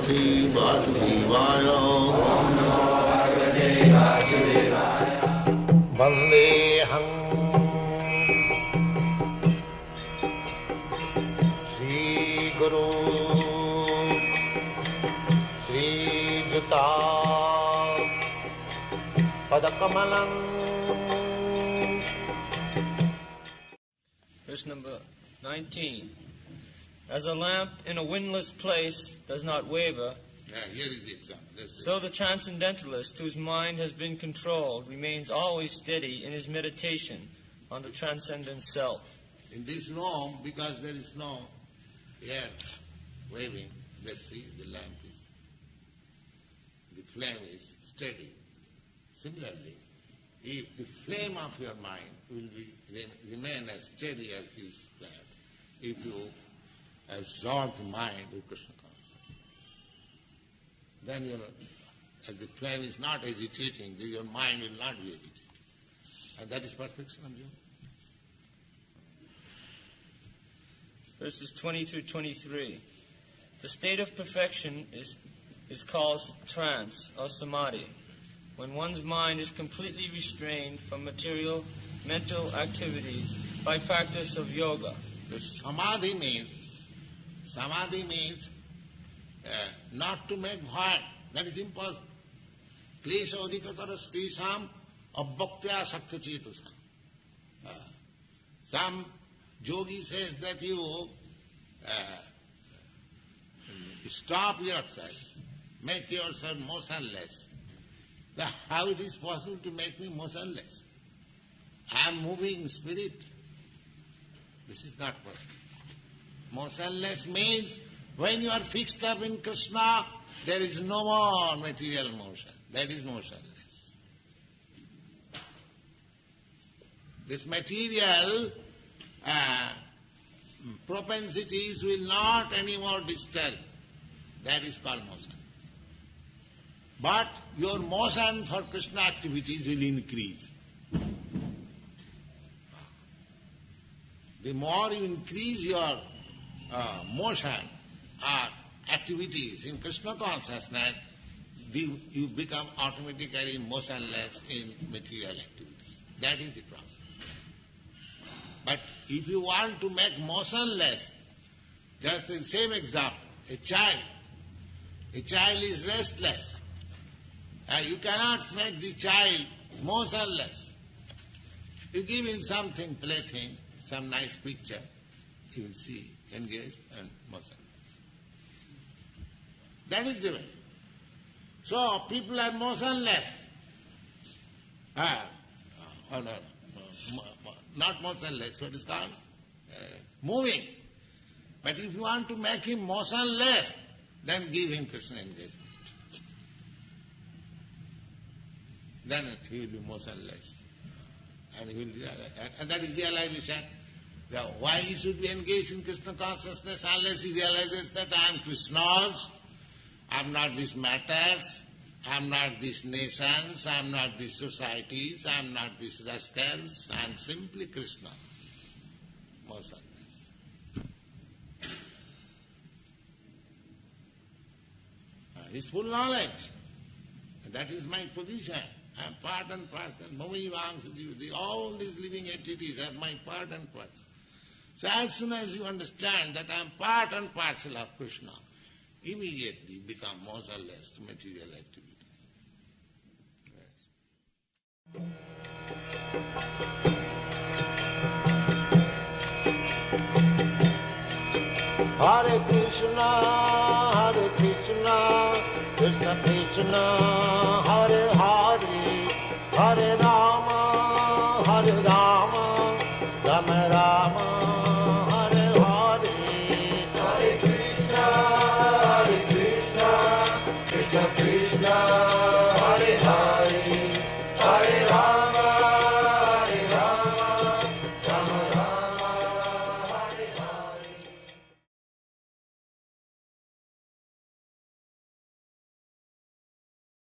Bhagavate Vasudevaya. Vandeham Sri Guru Sri Juta Padakamalam. Verse number 19. As a lamp in a windless place does not waver, Here is the example. so the transcendentalist whose mind has been controlled remains always steady in his meditation on the transcendent self. In this room, because there is no air waving, let's see, the lamp is, the flame is steady. Similarly, if the flame of your mind will remain as steady as this flame, if you absorb the mind with Krishna consciousness, then as the flame is not agitating, your mind will not be agitated. And that is perfection of you. Verses 20 through 23. The state of perfection is called trance or samadhi, when one's mind is completely restrained from material mental activities by practice of yoga. The samadhi means not to make void. That is impossible. Klesha adhikatara stisham abhaktya sakta chetusam. Some yogi says that you stop yourself, make yourself motionless. Now, how it is possible to make me motionless? I am moving spirit. This is not possible. Motionless means when you are fixed up in Krishna, there is no more material motion. That is motionless. This material propensities will not anymore disturb. That is called motion. But your motion for Krishna activities will increase. The more you increase your motion or activities in Krishna consciousness, you become automatically motionless in material activities. That is the process. But if you want to make motionless, just the same example, a child is restless. And you cannot make the child motionless. You give him something, plaything, some nice picture, he will see, engaged and motionless. That is the way. So people are motionless. Not motionless, what is called? Moving. But if you want to make him motionless, then give him Krishna engagement. Then he will be motionless. And he will realize, and that is realization. Why he should be engaged in Krishna consciousness unless he realizes that I am Krishna's, I am not these matters, I am not these nations, I am not these societies, I am not these rascals, I am simply Krishna. Motionless. His full knowledge. That is my position. I am part and parcel. Mami Vangsajiva. All these living entities are my part and parcel. So as soon as you understand that I am part and parcel of Krishna, immediately become motionless to material activities. Hare Krishna, Krishna Krishna, Hare Hare, Hare Rama, Rama Rama.